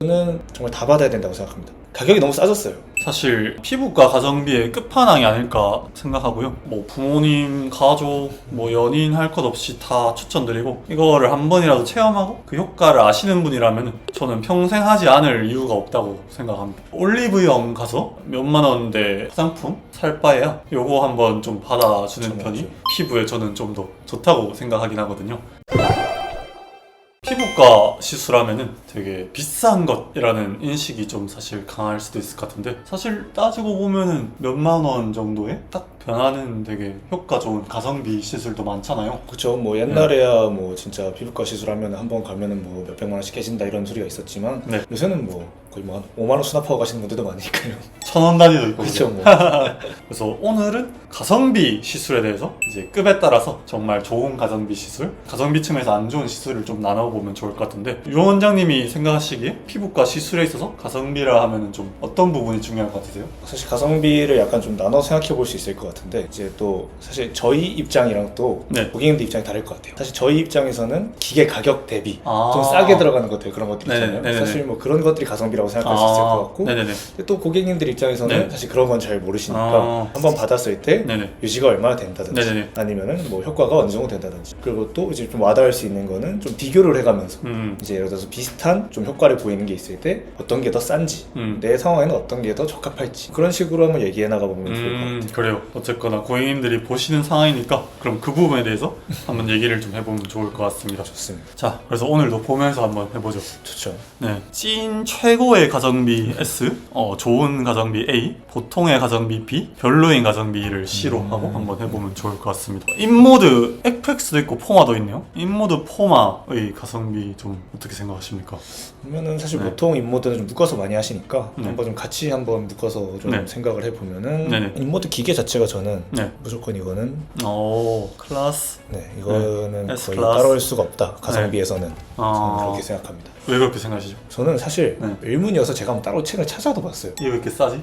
저는 정말 다 받아야 된다고 생각합니다. 가격이 너무 싸졌어요. 사실 피부과 가성비의 끝판왕이 아닐까 생각하고요. 뭐 부모님, 가족, 뭐 연인 할 것 없이 다 추천드리고, 이거를 한 번이라도 체험하고 그 효과를 아시는 분이라면 저는 평생 하지 않을 이유가 없다고 생각합니다. 올리브영 가서 몇만 원대 화장품 살 바에야 요거 한번 좀 받아주는 편이 피부에 저는 좀 더 좋다고 생각하긴 하거든요. 피부과 시술하면은 되게 비싼 것이라는 인식이 좀 사실 강할 수도 있을 것 같은데, 사실 따지고 보면은 몇만 원 정도에 딱 변하는 되게 효과 좋은 가성비 시술도 많잖아요. 그쵸. 뭐 옛날에야 뭐 진짜 피부과 시술하면 한 번 가면은 뭐 몇백만 원씩 깨진다 이런 소리가 있었지만 네. 요새는 뭐 거의 뭐 한 5만 원 수납하고 가시는 분들도 많으니까요. 1,000원 단위도 있고. 그쵸 뭐. 그래서 오늘은 가성비 시술에 대해서 이제 급에 따라서 정말 좋은 가성비 시술, 가성비 층에서 안 좋은 시술을 좀 나눠보면 좋을 것 같은데, 유 원장님이 생각하시기에 피부과 시술에 있어서 가성비라 하면은 좀 어떤 부분이 중요할 것 같으세요? 사실 가성비를 약간 좀 나눠 생각해 볼 수 있을 것 같은데, 이제 또 사실 저희 입장이랑 또 네. 고객님들 입장이 다를 것 같아요. 사실 저희 입장에서는 기계 가격 대비 좀 아. 싸게 들어가는 것들, 그런 것들 있잖아요. 네네네. 사실 뭐 그런 것들이 가성비라고 생각할 수 있을 것 같고, 네네네. 근데 또 고객님들 입장에서는 네. 사실 그런 건 잘 모르시니까 아. 한번 받았을 때 네네. 유지가 얼마나 된다든지 네네네. 아니면은 뭐 효과가 어느 정도 된다든지, 그리고 또 이제 좀 와닿을 수 있는 거는 좀 비교를 해가면서 이제 예를 들어서 비슷한 좀 효과를 보이는 게 있을 때 어떤 게 더 싼지, 내 상황에는 어떤 게 더 적합할지, 그런 식으로 한번 얘기해 나가보면 좋을 것 같아요. 그래요. 어쨌거나 고객님들이 보시는 상황이니까 그럼 그 부분에 대해서 한번 얘기를 좀 해보면 좋을 것 같습니다. 좋습니다. 자, 그래서 오늘도 보면서 한번 해보죠. 좋죠. 네, 찐 최고의 가성비 S, 좋은 가성비 A, 보통의 가성비 B, 별로인 가성비를 C로 하고 한번 해보면 좋을 것 같습니다. 인모드 FX도 있고 포마도 있네요. 인모드 포마의 가성비 좀 어떻게 생각하십니까? 그러면은 사실 네. 보통 인모드는 좀 묶어서 많이 하시니까 네. 한번 좀 같이 한번 묶어서 좀 네. 생각을 해보면은 네네. 인모드 기계 자체가 저는 네. 무조건 이거는 클라스. 이거는 S 거의 클래스. 따라올 수가 없다. 가성비에서는 저는 아, 그렇게 생각합니다. 왜 그렇게 생각하시죠? 저는 사실 네. 의문이어서 제가 한번 따로 책을 찾아도 봤어요. 이게 왜 이렇게 싸지?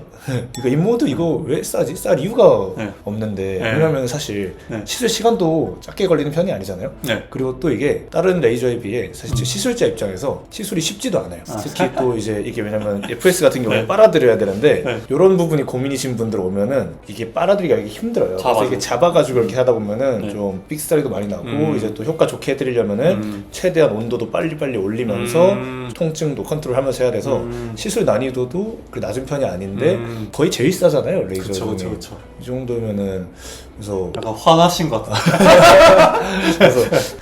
이거 인모드 이거 왜 싸지? 쌀 이유가 네. 없는데, 네. 왜냐면 사실 네. 시술 시간도 짧게 걸리는 편이 아니잖아요. 네. 그리고 또 이게 다른 레이저에 비해 사실 시술자 입장에서 시술이 쉽지도 않아요. 아. 특히 또 이제 이게 왜냐면 FS 같은 경우에 네. 빨아들여야 되는데 네. 이런 부분이 고민이신 분들 오면은 이게 빨아들이기가 이게 힘들어요. 그래서 잡아주고. 이게 잡아가지고 이렇게 하다 보면은 네. 좀 삑사리도 많이 나고, 이제 또 효과 좋게 해드리려면은 음. 최대한 온도도 빨리빨리 올리면서 통증도 컨트롤하면서 해야 돼서 시술 난이도도 그 낮은 편이 아닌데 거의 제일 싸잖아요, 레이저 그쵸. 중에. 이 정도면은, 그래서 약간 화나신 것 같아요. 그래서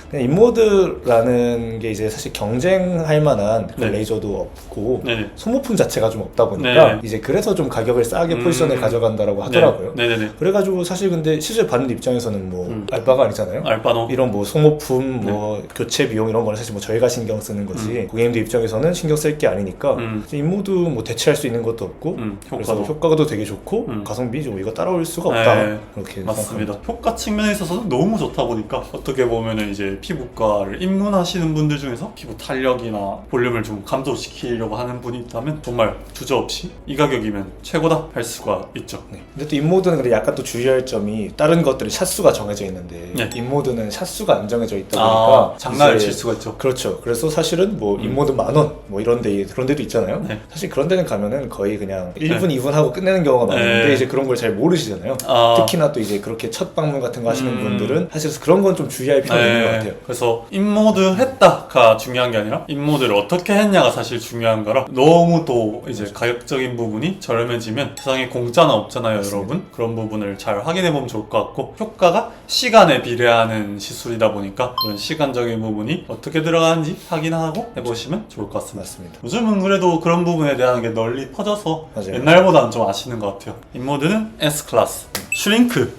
그냥 인모드라는 게 이제 사실 경쟁할 만한 그런 네. 레이저도 없고 네네. 소모품 자체가 좀 없다 보니까 네. 이제 그래서 좀 가격을 싸게 포지션에 가져간다라고 하더라고요. 네네네. 그래가지고 사실 근데 시술 받는 입장에서는 뭐 알바가 아니잖아요. 알바노. 이런 뭐 소모품, 뭐 교체 비용 이런 거는 사실 뭐 저희가 신경 쓰는 거지 고객님들 입장에서는 신경 쓸 게 아니니까 인모드 뭐 대체할 수 있는 것도 없고 그래서 효과도 되게 좋고 가성비 좀 이거 따라올 수가 없다. 네. 그렇게 맞습니다. 생각합니다. 효과 측면에 있어서는 너무 좋다 보니까 어떻게 보면은 이제 피부과를 입문하시는 분들 중에서 피부 탄력이나 볼륨을 좀 감소시키려고 하는 분이 있다면 정말 주저없이 이 가격이면 최고다 할 수가 있죠. 네. 근데 또 인모드는 그래 약간 또 주의할 점이, 다른 것들은 샷수가 정해져 있는데 네. 인모드는 샷수가 안 정해져 있다 보니까 장난을 이제 칠 수가 있죠. 그렇죠. 그래서 사실은 뭐 인모드 10,000원 뭐 이런 데도 있잖아요. 네. 사실 그런 데는 가면은 거의 그냥 1분, 2분 하고 끝내는 경우가 많은데 네. 이제 그런 걸 잘 모르시잖아요. 특히나 또 이제 그렇게 첫 방문 같은 거 하시는 분들은 사실 그런 건 좀 주의할 필요가 있는 것 같아요. 그래서 인모드 했다가 중요한 게 아니라 인모드를 어떻게 했냐가 사실 중요한 거라, 너무 또 이제 가격적인 부분이 저렴해지면 세상에 공짜는 없잖아요. 맞습니다. 여러분. 그런 부분을 잘 확인해 보면 좋을 것 같고, 효과가 시간에 비례하는 시술이다 보니까 그런 시간적인 부분이 어떻게 들어가는지 확인하고 해보시면 좋을 것 같습니다. 맞습니다. 요즘은 그래도 그런 부분에 대한 게 널리 퍼져서 맞아요. 옛날보다는 좀 아시는 것 같아요. 인모드는 S클래스. 슈링크.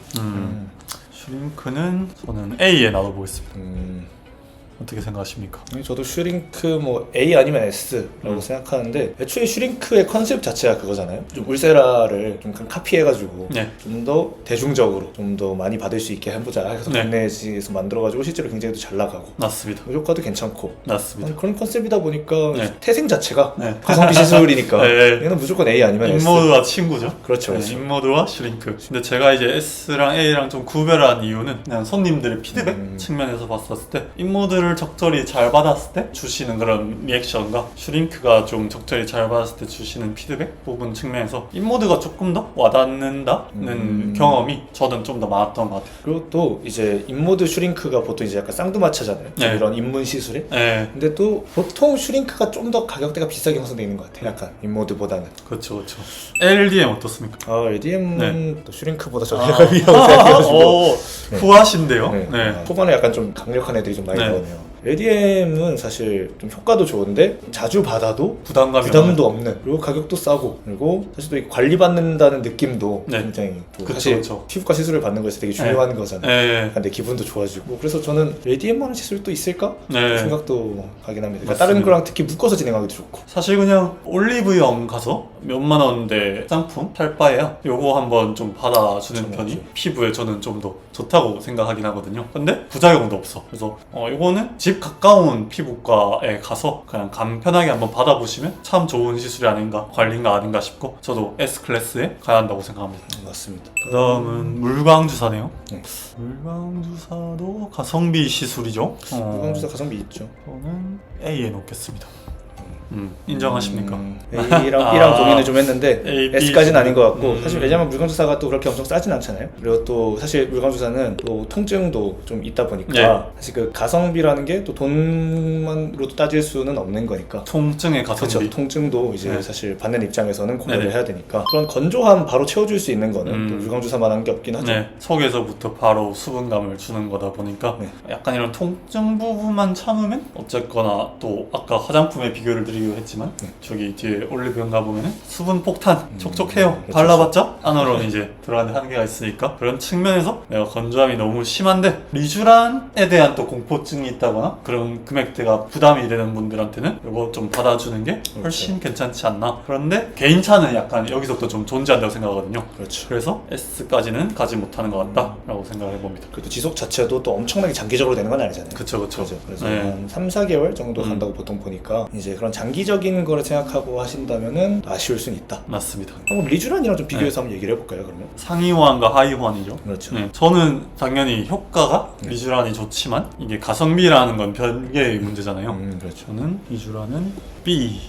슈링크는 저는 A에 놔둬보겠습니다. 어떻게 생각하십니까? 저도 슈링크 뭐 A 아니면 S라고 생각하는데, 애초에 슈링크의 컨셉 자체가 그거잖아요. 좀 울세라를 좀 카피해가지고 네. 좀 더 대중적으로 좀 더 많이 받을 수 있게 해보자 해서 네. 국내에서 만들어가지고 실제로 굉장히 또 잘 나가고 맞습니다. 효과도 괜찮고 맞습니다. 그런 컨셉이다 보니까 네. 태생 자체가 네. 가성비 시술이니까 네. 얘는 무조건 A 아니면 S. 인모드와 친구죠. 그렇죠, 네, 그렇죠. 인모드와 슈링크. 근데 제가 이제 S랑 A랑 좀 구별한 이유는 그냥 손님들의 피드백 측면에서 봤었을 때 인모드를 물 적절히 잘 받았을 때 주시는 그런 리액션과 슈링크가 좀 적절히 잘 받았을 때 주시는 피드백 부분 측면에서 인모드가 조금 더 와닿는다는 경험이 저는 좀 더 많았던 것 같아요. 그리고 또 이제 인모드 슈링크가 보통 이제 약간 쌍두마차잖아요. 네. 이런 입문 시술에. 네. 근데 또 보통 슈링크가 좀 더 가격대가 비싸게 형성되어 있는 것 같아요. 약간 인모드보다는. 그렇죠, 그렇죠. LDM 어떻습니까? LDM은 또 슈링크보다 저렴하다고 생각해가지고. 오, 후하신데요? 네. 네. 초반에 약간 좀 강력한 애들이 좀 많이 네. 나오네요. LDM은 사실 좀 효과도 좋은데 자주 받아도 부담도 없는, 그리고 가격도 싸고, 그리고 사실 또 이 관리받는다는 느낌도 네. 굉장히 또 그쵸, 사실 그쵸. 피부과 시술을 받는 거에서 되게 중요한 거잖아요. 네. 약간 내 기분도 좋아지고. 그래서 저는 LDM만한 시술이 또 있을까? 네. 생각도 하긴 합니다. 그러니까 맞습니다. 다른 거랑 특히 묶어서 진행하기도 좋고. 사실 그냥 올리브영 가서 몇만 원대 상품 살 바에야 요거 한번 좀 받아주는 그쵸, 편이 그쵸. 피부에 저는 좀 더 좋다고 생각하긴 하거든요. 근데 부작용도 없어. 그래서 요거는 집 가까운 피부과에 가서 그냥 간편하게 한번 받아보시면 참 좋은 시술이 아닌가, 관리가 아닌가 싶고, 저도 S클래스에 가야 한다고 생각합니다. 맞습니다. 그 다음은 물광주사네요. 네. 물광주사도 가성비 시술이죠. 물광주사 가성비 있죠. 저는 A에 놓겠습니다. 인정하십니까? A랑 B랑 고민을 좀 했는데 A, B S까지는 아닌 것 같고, 사실 음. 왜냐면 물광주사가 또 그렇게 엄청 싸진 않잖아요. 그리고 또 사실 물광주사는 또 통증도 좀 있다 보니까 네. 사실 그 가성비라는 게 또 돈만으로 따질 수는 없는 거니까. 통증의 가성비. 그렇죠. 통증도 이제 네. 사실 받는 입장에서는 고려를 네네. 해야 되니까, 그런 건조함 바로 채워줄 수 있는 거는 또 물광주사만한 게 없긴 하죠. 네, 속에서부터 바로 수분감을 주는 거다 보니까 네. 약간 이런 통증 부분만 참으면 어쨌거나, 또 아까 화장품에 비교를 드리기로 했지만 저기 뒤에 올리브영 가보면 수분 폭탄 촉촉해요. 그렇죠. 발라봤자 안으로는 이제 들어가는 한계가 있으니까, 그런 측면에서 내가 건조함이 너무 심한데 리쥬란에 대한 또 공포증이 있다거나 그런 금액대가 부담이 되는 분들한테는 이거 좀 받아주는 게 훨씬 괜찮지 않나. 그런데 개인차는 약간 여기서부터 좀 존재한다고 생각하거든요. 그렇죠. 그래서 S까지는 가지 못하는 것 같다라고 생각을 해봅니다. 그래도 지속 자체도 또 엄청나게 장기적으로 되는 건 아니잖아요. 그쵸. 그래서 네. 한 3, 4개월 정도 간다고 보통 보니까, 이제 그런 장기적인 거를 생각하고 하신다면은 아쉬울 수는 있다. 맞습니다. 한번 리쥬란이랑 좀 비교해서 한번 얘기를 해볼까요, 그러면? 상위 호환과 하위 호환이죠. 그렇죠. 네, 저는 당연히 효과가 리쥬란이 좋지만 이게 가성비라는 건 별개의 문제잖아요. 그렇죠. 저는 리쥬란은 B.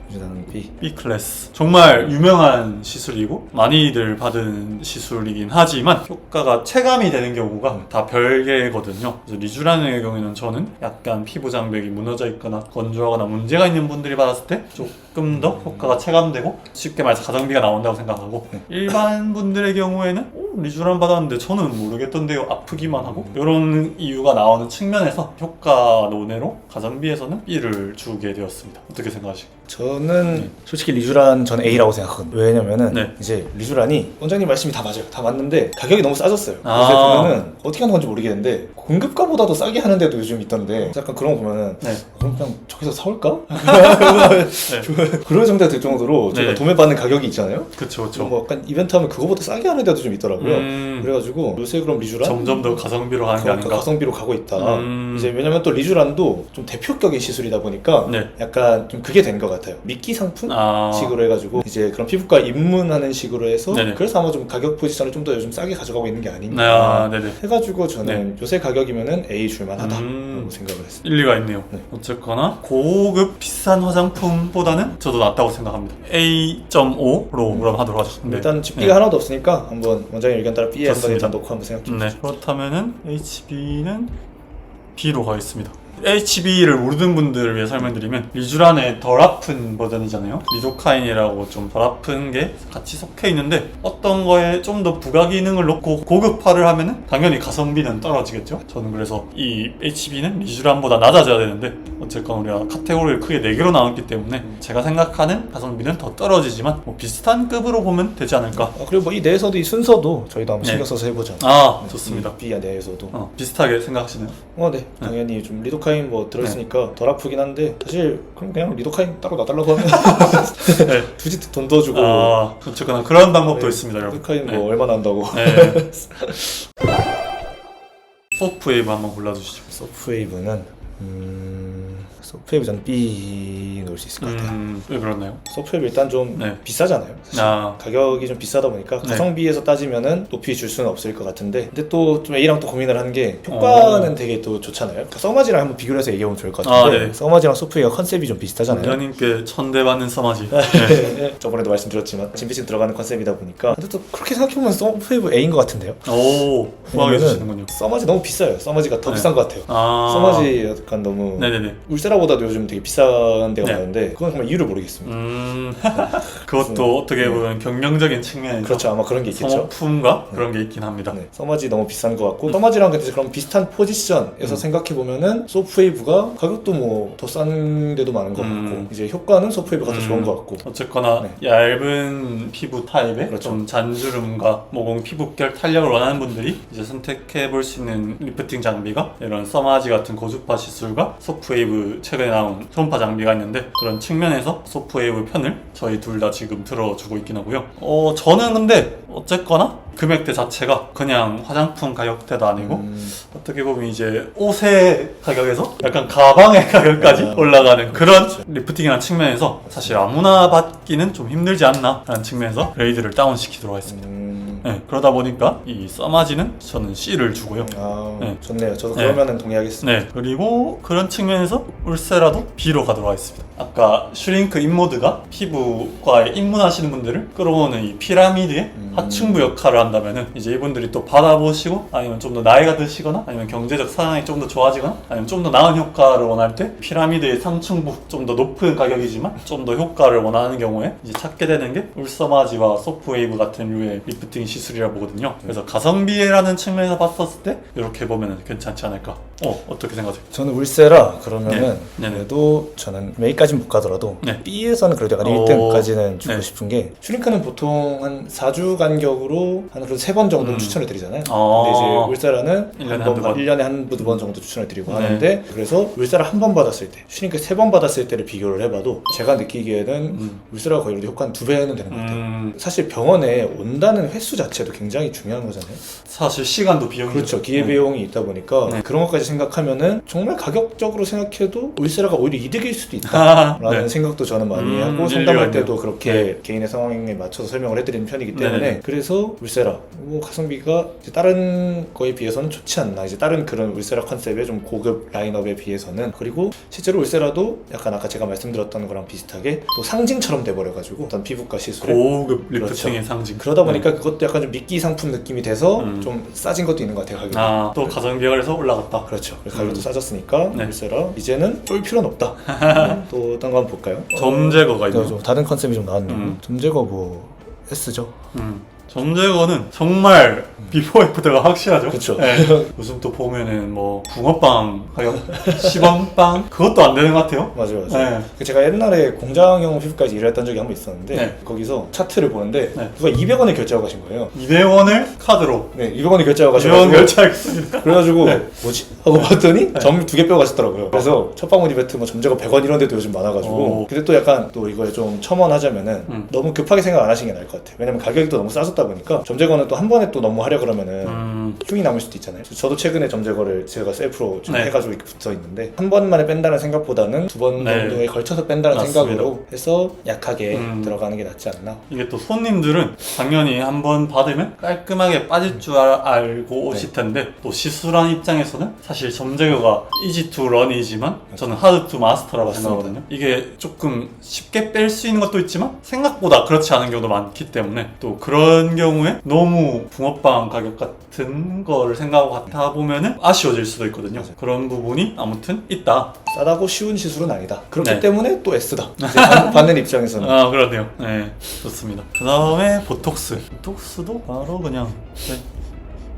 리쥬란은 B. B 클래스. 정말 유명한 시술이고 많이들 받은 시술이긴 하지만 효과가 체감이 되는 경우가 다 별개거든요. 그래서 리쥬란의 경우에는 저는 약간 피부 장벽이 무너져 있거나 건조하거나 문제가 있는 분들이 받았을 때 조금 더 효과가 체감되고, 쉽게 말해서 가성비가 나온다고 생각하고, 일반 분들의 경우에는 리쥬란 받았는데 저는 모르겠던데요, 아프기만 하고, 이런 이유가 나오는 측면에서 효과 논외로 가성비에서는 B를 주게 되었습니다. 어떻게 생각하시나요? 저는 솔직히 리쥬란 저는 A라고 생각하거든요. 왜냐면은 네. 이제 리쥬란이 원장님 말씀이 다 맞아요. 다 맞는데 가격이 너무 싸졌어요. 아. 요새 보면은 어떻게 하는 건지 모르겠는데 공급가보다도 싸게 하는 데도 요즘 있던데, 약간 그런 거 보면은 네. 그럼 그냥 저기서 사올까? 네. 그런 정도가 될 정도로 네. 제가 도매받는 가격이 있잖아요. 그쵸. 뭐 약간 이벤트 하면 그거보다 싸게 하는 데도 좀 있더라고요. 음. 그래가지고 요새 그럼 리쥬란 점점 더 가성비로 가는 게 아닌가. 가성비로 가고 있다. 음. 이제 왜냐면 또 리쥬란도 좀 대표격인 시술이다 보니까 네. 약간 좀 그게 된 것 같아요. 미끼 상품 아. 식으로 해가지고 이제 그런 피부과 입문하는 식으로 해서, 네네. 그래서 아마 좀 가격 포지션을 좀 더 요즘 싸게 가져가고 있는 게 아닌가 아, 네네. 해가지고 저는 요새 가격이면은 A 줄만하다라고 생각을 했어요. 일리가 있네요. 네. 어쨌거나 고급 비싼 화장품보다는 저도 낫다고 생각합니다. A.5로 그럼 하도록 하죠. 네. 일단 집비가 하나도 없으니까 한번 원장님 의견 따라 B에 한번 좋습니다. 일단 놓고 한번 생각해 네. 보시죠. 그렇다면은 HB는 B로 가겠습니다. HB를 모르는 분들을 위해 설명드리면 리쥬란의 덜 아픈 버전이잖아요. 리도카인이라고 좀 덜 아픈 게 같이 속해 있는데, 어떤 거에 좀 더 부가 기능을 넣고 고급화를 하면은 당연히 가성비는 떨어지겠죠. 저는 그래서 이 HB는 리쥬란보다 낮아져야 되는데, 어쨌건 우리가 카테고리를 크게 4개로 나눴기 때문에 제가 생각하는 가성비는 더 떨어지지만 뭐 비슷한 급으로 보면 되지 않을까. 그리고 뭐 이 내에서도 이 순서도 저희도 한번 네. 신경 써서 해보자. 아, 좋습니다. B 내에서도. 비슷하게 생각하시나요? 네. 당연히 좀 리도카인 뭐 들어있으니까 덜 아프긴 한데, 사실 그냥 리도카인 따로 놔달라고 하면 네. 굳이 돈 더 주고. 어쨌거나 그런 방법도 네. 있습니다, 여러분. 리도카인 네. 뭐 얼마나 한다고. 네. 소프웨이브 한번 골라주시죠. 소프웨이브는 소프트웨이브 저는 B 놓을 수 있을 것 같아요. 왜 그렇나요? 소프트웨이브 일단 좀 네. 비싸잖아요. 사실. 가격이 좀 비싸다 보니까 가성비에서 따지면은 높이 줄 수는 없을 것 같은데, 근데 또 좀 A랑 또 고민을 하는 게 효과는 되게 또 좋잖아요. 그러니까 써마지랑 한번 비교를 해서 얘기해보면 좋을 것 같은데, 써마지랑 소프트웨이가 컨셉이 좀 비슷하잖아요. 연인께 천대받는 써마지. 저번에도 말씀드렸지만 진피칭 들어가는 컨셉이다 보니까, 근데 또 그렇게 생각해보면 소프트웨이브 A인 것 같은데요. 오, 후하게 주시는군요. 써마지 너무 비싸요. 써마지가 더 비싼 것 같아요. 써마지 약간 너무 울세라보다도 요즘 되게 비싼 데가 많은데, 그건 정말 이유를 모르겠습니다. 그것도 어떻게 보면 경영적인 측면에서 그렇죠. 아마 그런 게 있겠죠. 성품과 그런 게 있긴 합니다. 써마지 너무 비싼 것 같고, 써마지랑 근데 그런 비슷한 포지션에서 생각해보면은 소프트웨이브가 가격도 뭐 더 싼 데도 많은 것 같고, 이제 효과는 소프트웨이브가 더 좋은 것 같고. 어쨌거나 얇은 피부 타입에 좀 잔주름과 모공 피부결 탄력을 원하는 분들이 이제 선택해 볼 수 있는 리프팅 장비가 이런 써마지 같은 고주파 시술과 소프트웨이브 최근에 나온 초음파 장비가 있는데, 그런 측면에서 소프트웨이브 편을 저희 둘 다 지금 들어주고 있긴 하고요. 저는 근데 어쨌거나 금액대 자체가 그냥 화장품 가격대도 아니고 어떻게 보면 이제 옷의 가격에서 약간 가방의 가격까지 올라가는 그런 리프팅이라는 측면에서 사실 아무나 받기는 좀 힘들지 않나 라는 측면에서 그레이드를 다운시키도록 했습니다. 네, 그러다 보니까 이 써마지는 저는 C를 주고요. 네. 좋네요. 저도 그러면은 동의하겠습니다. 네, 그리고 그런 측면에서 울세라도 B로 가도록 하겠습니다. 아까 슈링크 인모드가 피부과에 입문하시는 분들을 끌어오는 이 피라미드의 하층부 역할을 한다면은 이제 이분들이 또 받아보시고, 아니면 좀 더 나이가 드시거나 아니면 경제적 상황이 좀 더 좋아지거나 아니면 좀 더 나은 효과를 원할 때 피라미드의 상층부, 좀 더 높은 가격이지만 좀 더 효과를 원하는 경우에 이제 찾게 되는 게 울서마지와 소프트웨이브 같은 류의 리프팅 시술이라 보거든요. 그래서 가성비라는 측면에서 봤었을 때 이렇게 보면은 괜찮지 않을까. 어떻게 생각하세요? 저는 울세라 그러면은 그래도 저는 A까지는 못 가더라도 B에서는 그래도 약간 1등까지는 주고 싶은 게, 슈링크는 보통 한 4주 간격으로 한 그런 3번 정도는 추천을 드리잖아요. 근데 이제 울세라는 1년에 한두 번 정도 추천을 드리고 하는데, 그래서 울세라 한 번 받았을 때, 슈링크 3번 받았을 때를 비교를 해봐도 제가 느끼기에는 울세라가 거의 효과는 2배는 되는 것 같아요. 사실 병원에 온다는 횟수 자체도 굉장히 중요한 거잖아요. 사실 시간도 비용이 그렇죠. 기회비용이 있다 보니까 그런 것까지 생각하면은 정말 가격적으로 생각해도 울세라가 오히려 이득일 수도 있다라는 생각도 저는 많이 하고, 상담할 때도 그렇게 개인의 상황에 맞춰서 설명을 해드리는 편이기 때문에 그래서 울세라 가성비가 이제 다른 거에 비해서는 좋지 않나, 이제 다른 그런 울세라 컨셉의 좀 고급 라인업에 비해서는. 그리고 실제로 울세라도 약간 아까 제가 말씀드렸던 거랑 비슷하게 또 상징처럼 돼버려가지고 어떤 피부과 시술에 고급 리프팅의 상징. 그러다 보니까 그것도 약간 좀 미끼 상품 느낌이 돼서 좀 싸진 것도 있는 것 같아요. 가격이. 또 가성비가 그래서 올라갔다. 그렇죠. 가격도 싸졌으니까 울세라 이제는 쫄 필요는 없다. 또 어떤 거 한번 볼까요? 점 제거가 있네요. 다른 컨셉이 좀 나왔네요. 점 제거 뭐 S죠. 점 제거는 정말 비포 애프터가 확실하죠. 그렇죠. 요즘 또 보면은 뭐 붕어빵 가격 10원빵 그것도 안 되는 것 같아요. 맞아요. 제가 옛날에 공장형 피부과에서 일을 했던 적이 한 번 있었는데, 거기서 차트를 보는데 누가 200원을 결제하고 가신 거예요. 200원을 카드로. 200원을 결제하고 가셔가지고 200원 결제하겠습니다. 그래가지고 뭐지? 하고 봤더니 점 2개 빼고 가셨더라고요. 그래서 첫방문 이벤트 뭐 점제거 100원 이런 데도 요즘 많아가지고. 근데 또 약간 또 이걸 좀 첨언하자면은 너무 급하게 생각 안 하시는 게 나을 것 같아요. 왜냐면 가격이 또 너무 싸졌다 보니까 점제거는 또 한 번에 또 너무 하려 그러면은 흉이 남을 수도 있잖아요. 저도 최근에 점제거를 제가 셀프로 좀 해가지고 이렇게 붙어 있는데, 한 번만에 뺀다는 생각보다는 2번 정도에 걸쳐서 뺀다는 생각으로 해서 약하게 들어가는 게 낫지 않나. 이게 또 손님들은 당연히 한 번 받으면 깔끔하게 빠질 줄 알고 오실 텐데, 또 시술한 입장에서는 사실 점제거가 이지 투 런이지만 저는 하드 투 마스터라고 생각하거든요. 이게 조금 쉽게 뺄 수 있는 것도 있지만 생각보다 그렇지 않은 경우도 많기 때문에, 또 그런 경우에 너무 붕어빵 가격 같은 거를 생각하고 갖다 보면은 아쉬워질 수도 있거든요. 그런 부분이 아무튼 있다. 싸다고 쉬운 시술은 아니다. 그렇기 때문에 또 S다. 이제 받는 입장에서는. 그러네요. 네, 좋습니다. 그 다음에 보톡스. 보톡스도 바로 그냥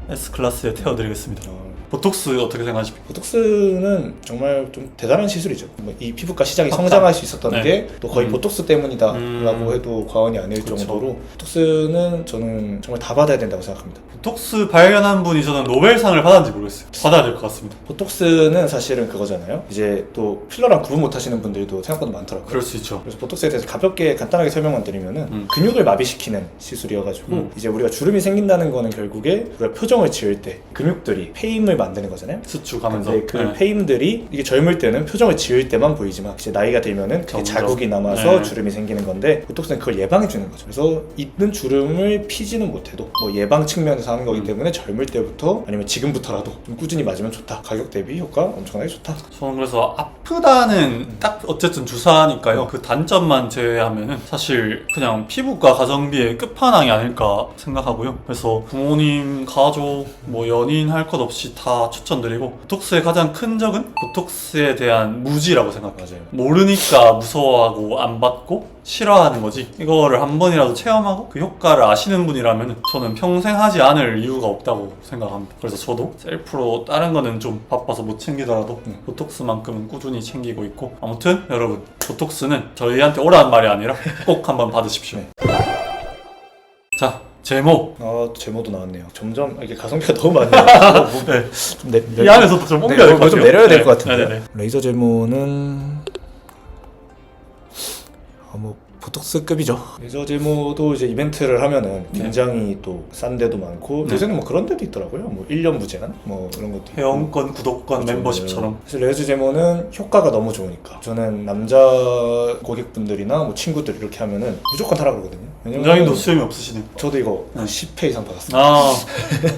S클래스에 태워드리겠습니다. 보톡스 어떻게 생각하십니까? 보톡스는 정말 좀 대단한 시술이죠. 이 피부과 시장이 성장할 수 있었던 게 또 거의 보톡스 때문이다 라고 해도 과언이 아닐 정도로, 보톡스는 저는 정말 다 받아야 된다고 생각합니다. 보톡스 발견한 분이 저는 노벨상을 받았는지 모르겠어요. 받아야 될 것 같습니다. 보톡스는 사실은 그거잖아요. 이제 또 필러랑 구분 못 하시는 분들도 생각보다 많더라고요. 그럴 수 있죠. 그래서 보톡스에 대해서 가볍게 간단하게 설명만 드리면은 근육을 마비시키는 시술이어가지고 이제 우리가 주름이 생긴다는 거는 결국에 우리가 표정을 지을 때 근육들이 페임을 만드는 거잖아요. 수축하면서. 근데 그 페임들이 이게 젊을 때는 표정을 지을 때만 보이지만 이제 나이가 들면은 그게 자국이 남아서 주름이 생기는 건데 보톡스는 그걸 예방해 주는 거죠. 그래서 있는 주름을 피지는 못해도 뭐 예방 측면에서 하는 거기 때문에 젊을 때부터 아니면 지금부터라도 좀 꾸준히 맞으면 좋다. 가격 대비 효과 엄청나게 좋다. 저는 그래서 아프다는 딱 어쨌든 주사니까요. 그 단점만 제외하면은 사실 그냥 피부과 가성비의 끝판왕이 아닐까 생각하고요. 그래서 부모님, 가족, 뭐 연인 할 것 없이 다 추천드리고, 보톡스의 가장 큰 적은 보톡스에 대한 무지라고 생각해요. 맞아요. 모르니까 무서워하고 안 받고 싫어하는 거지. 이거를 한 번이라도 체험하고 그 효과를 아시는 분이라면 저는 평생 하지 않을 이유가 없다고 생각합니다. 그래서 저도 셀프로 다른 거는 좀 바빠서 못 챙기더라도 보톡스만큼은 꾸준히 챙기고 있고, 아무튼 여러분, 보톡스는 저희한테 오라는 말이 아니라 꼭 한번 받으십시오. 자, 제목. 제모도 나왔네요. 점점 이게 가성비가 너무 많네요. 네. 이 안에서도 좀 옮겨야 될 것 같아요. 좀 내려야 될 것 같은데. 네네네. 레이저 제모는 뭐 보톡스급이죠. 레이저 제모도 이제 이벤트를 하면은 굉장히 또 싼 데도 많고 요새는 뭐 그런 데도 있더라고요. 뭐 1년 무제한 뭐 이런 것도 있고. 회원권, 구독권, 그렇죠. 멤버십처럼. 사실 레이저 제모는 효과가 너무 좋으니까 저는 남자 고객분들이나 뭐 친구들 이렇게 하면은 무조건 하라 그러거든요. 원장님도 수염이 없으시네. 저도 이거 10회 이상 받았습니다. 아,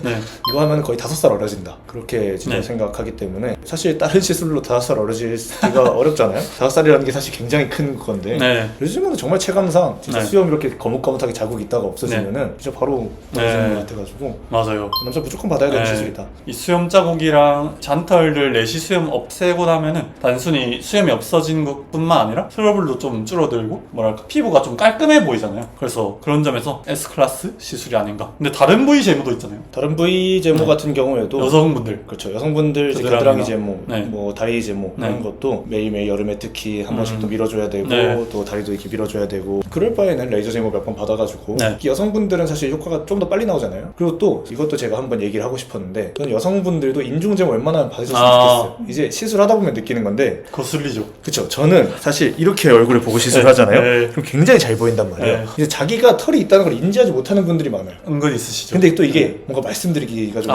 네. 이거 하면 거의 5살 어려진다. 그렇게 진짜 생각하기 때문에 사실 다른 시술로 5살 어려지기가 어렵잖아요. 5살이라는 게 사실 굉장히 큰 건데 네. 요즘은 정말 체감상 진짜 네. 수염 이렇게 거뭇거뭇하게 자국이 있다가 없어지면은 진짜 바로 어려지는 것 같아가지고 맞아요. 남자 무조건 받아야 되는 시술이다. 이 수염 자국이랑 잔털들 내시 수염 없애고 나면은 단순히 수염이 없어진 것뿐만 아니라 트러블도 좀 줄어들고 뭐랄까 피부가 좀 깔끔해 보이잖아요. 그래서 그런 점에서 S클래스 시술이 아닌가. 근데 다른 부위 제모도 있잖아요. 다른 부위 제모 같은 경우에도 여성분들. 그렇죠. 여성분들 이제 겨드랑이나. 겨드랑이 제모, 뭐 다리 제모 이런 것도 매일매일 여름에 특히 한 번씩 또 밀어줘야 되고 또 다리도 이렇게 밀어줘야 되고 그럴 바에는 레이저 제모 몇 번 받아가지고 특히 여성분들은 사실 효과가 좀 더 빨리 나오잖아요. 그리고 또 이것도 제가 한번 얘기를 하고 싶었는데 저는 여성분들도 인중 제모 웬만하면 받으셨으면 좋겠어요. 이제 시술하다 보면 느끼는 건데 거슬리죠. 그쵸. 저는 사실 이렇게 얼굴을 보고 시술하잖아요. 그럼 굉장히 잘 보인단 말이에요. 이제 자기가 털이 있다는 걸 인지하지 못하는 분들이 많아요. 은근 있으시죠. 근데 또 이게 뭔가 말씀드리기가 좀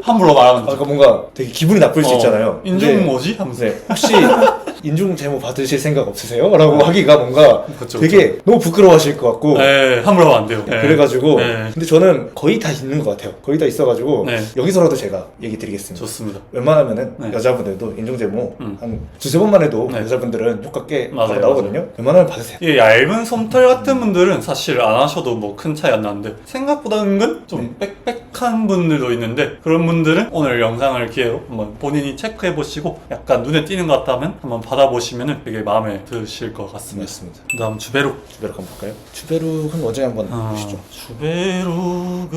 함부로 말하면 그러니까 뭔가 되게 기분이 나쁠 수 있잖아요. 인중 뭐지? 하면서 혹시 인중 제모 받으실 생각 없으세요? 라고 하기가 뭔가 그쵸, 되게 너무 부끄러워하실 것 같고 함부로 하면 안 돼요. 그래가지고 근데 저는 거의 다 있는 것 같아요. 거의 다 있어가지고 여기서라도 제가 얘기 드리겠습니다. 좋습니다. 웬만하면은 여자분들도 인중 제모 한 두세 번만 해도 여자분들은 효과 꽤 나오거든요. 웬만하면 받으세요. 이 얇은 솜털 같은 분들은 사실 안 하셔도 뭐 큰 차이 안 나는데 생각보다 은근 좀 빽빽한 분들도 있는데 그런 분들은 오늘 영상을 기회로 한번 본인이 체크해 보시고 약간 눈에 띄는 것 같다면 한번 받아보시면 되게 마음에 드실 것 같습니다. 맞습니다. 그 다음 주베룩. 주베룩 한번 볼까요? 주베룩은 원장님 한번 보시죠. 주베룩은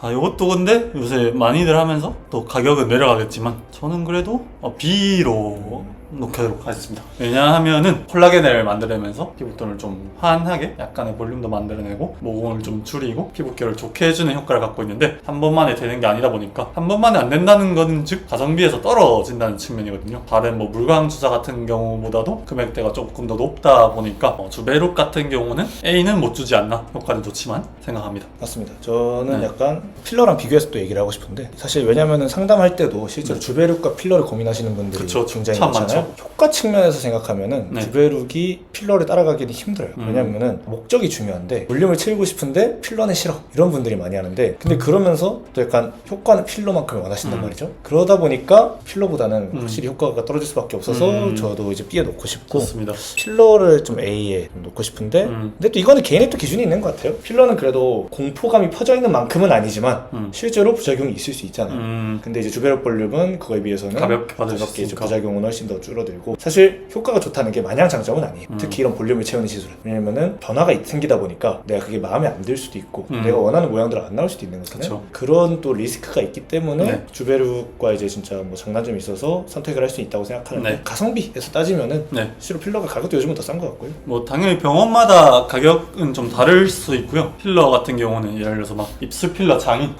이것도 근데 요새 많이들 하면서 또 가격은 내려가겠지만 저는 그래도 B로 놓도록 하겠습니다. 왜냐하면은 콜라겐을 만들어내면서 피부톤을 좀 환하게 약간의 볼륨도 만들어내고 모공을 좀 줄이고 피부결을 좋게 해주는 효과를 갖고 있는데 한 번만에 되는 게 아니다 보니까 한 번만에 안 된다는 거는 즉 가성비에서 떨어진다는 측면이거든요. 다른 뭐 물광 주사 같은 경우보다도 금액대가 조금 더 높다 보니까 주베룩 같은 경우는 A는 못 주지 않나 효과는 좋지만 생각합니다. 맞습니다. 저는 약간 필러랑 비교해서 또 얘기를 하고 싶은데 사실 왜냐면은 상담할 때도 실제로 주베룩과 필러를 고민하시는 분들이 굉장히 많잖아요. 효과 측면에서 생각하면은 주베룩이 필러를 따라가기는 힘들어요. 왜냐면은 목적이 중요한데 볼륨을 채우고 싶은데 필러는 싫어 이런 분들이 많이 하는데 근데 그러면서 또 약간 효과는 필러만큼 원하신단 말이죠. 그러다 보니까 필러보다는 확실히 효과가 떨어질 수밖에 없어서 저도 이제 B에 놓고 싶고 좋습니다. 필러를 좀 A에 놓고 싶은데 근데 또 이거는 개인의 또 기준이 있는 것 같아요. 필러는 그래도 공포감이 퍼져 있는 만큼은 아니지만 실제로 부작용이 있을 수 있잖아요. 근데 이제 주베룩 볼륨은 그거에 비해서는 가볍게 받을 수 이제 있으니까. 부작용은 훨씬 더 줄어들고 사실 효과가 좋다는 게 마냥 장점은 아니에요. 특히 이런 볼륨을 채우는 시술은 왜냐면은 변화가 생기다 보니까 내가 그게 마음에 안 들 수도 있고 내가 원하는 모양대로 안 나올 수도 있는 거잖아요. 그런 또 리스크가 있기 때문에 주베룩과 이제 진짜 뭐 장단점이 있어서 선택을 할 수 있다고 생각하는데 가성비에서 따지면은 실로 필러가 가격도 요즘은 더 싼 것 같고요. 뭐 당연히 병원마다 가격은 좀 다를 수 있고요. 필러 같은 경우는 예를 들어서 막 입술 필러 장인,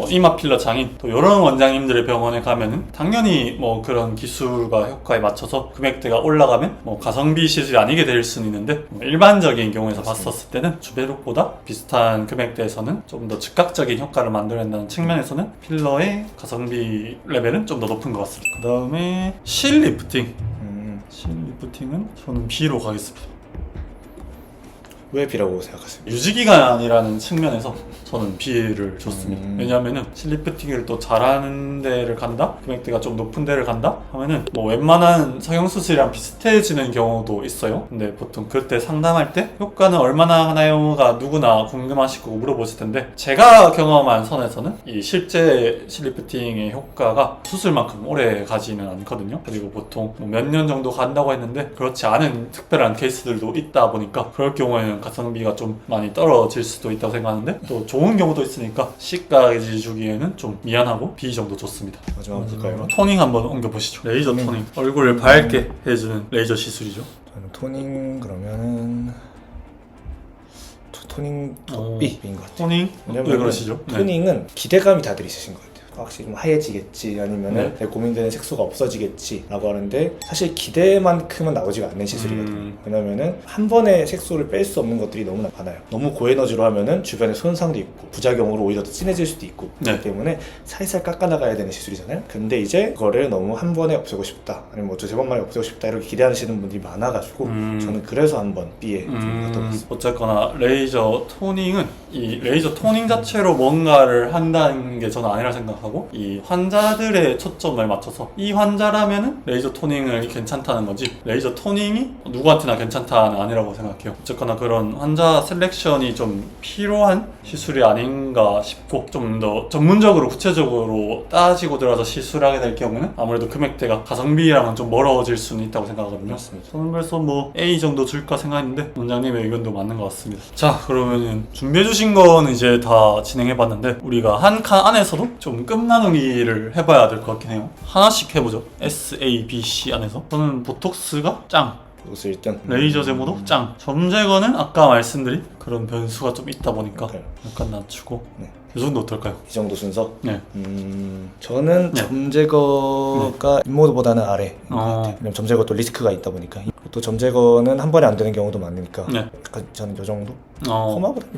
이마 필러 장인 또 이런 원장님들의 병원에 가면은 당연히 뭐 그런 기술과 효과에 맞 맞춰서 금액대가 올라가면 뭐 가성비 시술이 아니게 될 수는 있는데 일반적인 경우에서 봤었을 때는 주베룩보다 비슷한 금액대에서는 좀 더 즉각적인 효과를 만들어낸다는 측면에서는 필러의 가성비 레벨은 좀 더 높은 것 같습니다. 그 다음에 실 리프팅. 실 리프팅은 저는 B로 가겠습니다. 왜 B라고 생각하세요? 유지기간이라는 측면에서 저는 B를 줬습니다. 왜냐하면은 실리프팅을 또 잘하는 데를 간다? 금액대가 좀 높은 데를 간다? 하면은 뭐 웬만한 성형수술이랑 비슷해지는 경우도 있어요. 근데 보통 그때 상담할 때 효과는 얼마나 하나요가 누구나 궁금하시고 물어보실 텐데 제가 경험한 선에서는 이 실제 실리프팅의 효과가 수술만큼 오래 가지는 않거든요. 그리고 보통 뭐 몇 년 정도 간다고 했는데 그렇지 않은 특별한 케이스들도 있다 보니까 그럴 경우에는 가성비가 좀 많이 떨어질 수도 있다고 생각하는데 또 좋은 경우도 있으니까 C까지 주기에는 좀 미안하고 B 정도 좋습니다. 마지막으로 볼까요? 토닝 한번 옮겨보시죠. 레이저 토닝. 얼굴을 밝게 해주는 레이저 시술이죠. 저는 토닝 그러면은 토닝 B인 것 같아요. 토닝? 왜 그러시죠? 토닝은 기대감이 다들 있으신 것 같아요. 확실히 좀 하얘지겠지 아니면은 내 고민되는 색소가 없어지겠지 라고 하는데 사실 기대만큼은 나오지가 않는 시술이거든요. 왜냐면은 한 번에 색소를 뺄 수 없는 것들이 너무나 많아요. 너무 고에너지로 하면은 주변에 손상도 있고 부작용으로 오히려 더 진해질 수도 있고 그렇기 때문에 살살 깎아나가야 되는 시술이잖아요. 근데 이제 그거를 너무 한 번에 없애고 싶다 아니면 뭐 두세 번 만에 없애고 싶다 이렇게 기대하시는 분들이 많아가지고 저는 그래서 한번 B에 좀 갔던 것 같습니다. 어쨌거나 레이저 토닝은 이 레이저 토닝 자체로 뭔가를 한다는 게 저는 아니라 생각하고 이 환자들의 초점을 맞춰서 이 환자라면은 레이저 토닝을 괜찮다는 거지 레이저 토닝이 누구한테나 괜찮다는 아니라고 생각해요. 어쨌거나 그런 환자 셀렉션이 좀 필요한 시술이 아닌가 싶고 좀 더 전문적으로 구체적으로 따지고 들어가서 시술하게 될 경우는 아무래도 금액대가 가성비랑은 좀 멀어질 수는 있다고 생각하거든요. 맞습니다. 저는 그래서 뭐 A 정도 줄까 생각했는데 원장님의 의견도 맞는 것 같습니다. 자, 그러면은 준비해주신 건 이제 다 진행해봤는데 우리가 한 칸 안에서도 좀 끝나누기를 해봐야 될 것 같긴 해요. 하나씩 해보죠. S, A, B, C 안에서 저는 보톡스가 짱, 보톡스 1등, 레이저 제모도 짱, 점 제거는 아까 말씀드린 그런 변수가 좀 있다 보니까 약간 낮추고 이 정도 어떨까요? 이 정도 순서? 네. 저는 점 제거가 인모드보다는 아래. 왜냐면 점 제거 또 리스크가 있다 보니까 또 점 제거는 한 번에 안 되는 경우도 많으니까 약간 저는 이 정도?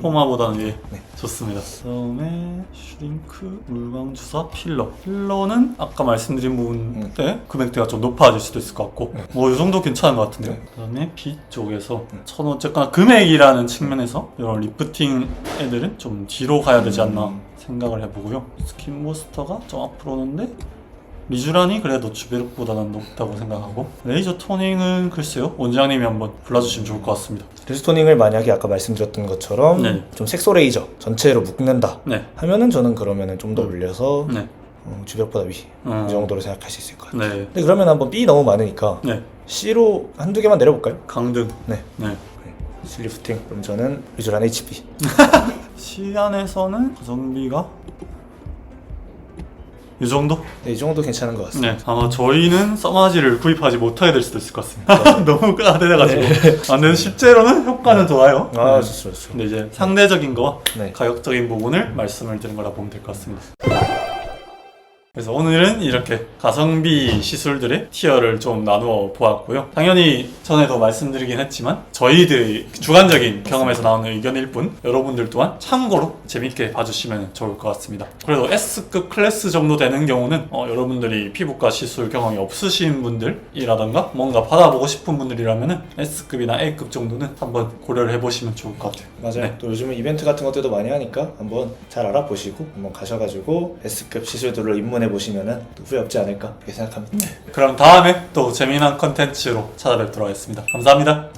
포마보다는 예. 좋습니다. 그다음에 슈링크, 물광 주사, 필러는 아까 말씀드린 부분 때 금액대가 좀 높아질 수도 있을 것 같고 뭐 이 정도 괜찮은 것 같은데요. 그다음에 B 쪽에서 저는 어쨌거나 금액이라는 측면에서 이런 리프팅 애들은 좀 뒤로 가야 되지 않나 생각을 해보고요. 스킨 모스터가 좀 앞으로 오는데 미주란이 그래도 주베룩보다는 높다고 생각하고 레이저 토닝은 글쎄요 원장님이 한번 불러주시면 좋을 것 같습니다. 레이저 토닝을 만약에 아까 말씀드렸던 것처럼 좀 색소 레이저 전체로 묶는다 하면은 저는 그러면은 좀 더 올려서 주베룩보다 위 이 정도로 생각할 수 있을 것 같아요. 근데 그러면 한번 B 너무 많으니까 C로 한두 개만 내려볼까요? 강등. 실리프팅. 그럼 저는 미주란 HB. C 안에서는 가성비가 이 정도? 네, 이 정도 괜찮은 것 같습니다. 네, 아마 저희는 써마지를 구입하지 못하게 될 수도 있을 것 같습니다. 너무 까대가지고. 근데 실제로는 효과는 좋아요. 좋죠. 근데 이제 상대적인 거와 가격적인 부분을 말씀을 드린 거라 보면 될 것 같습니다. 그래서 오늘은 이렇게 가성비 시술들의 티어를 좀 나누어 보았고요. 당연히 전에도 말씀드리긴 했지만 저희들의 주관적인 경험에서 나오는 의견일 뿐 여러분들 또한 참고로 재밌게 봐주시면 좋을 것 같습니다. 그래도 S급 클래스 정도 되는 경우는 여러분들이 피부과 시술 경험이 없으신 분들이라던가 뭔가 받아보고 싶은 분들이라면 S급이나 A급 정도는 한번 고려를 해보시면 좋을 것 같아요. 맞아요. 또 요즘은 이벤트 같은 것들도 많이 하니까 한번 잘 알아보시고 한번 가셔가지고 S급 시술들로 입문해 보시면은 또 후회 없지 않을까 그렇게 생각합니다. 그럼 다음에 또 재미난 컨텐츠로 찾아뵙도록 하겠습니다. 감사합니다.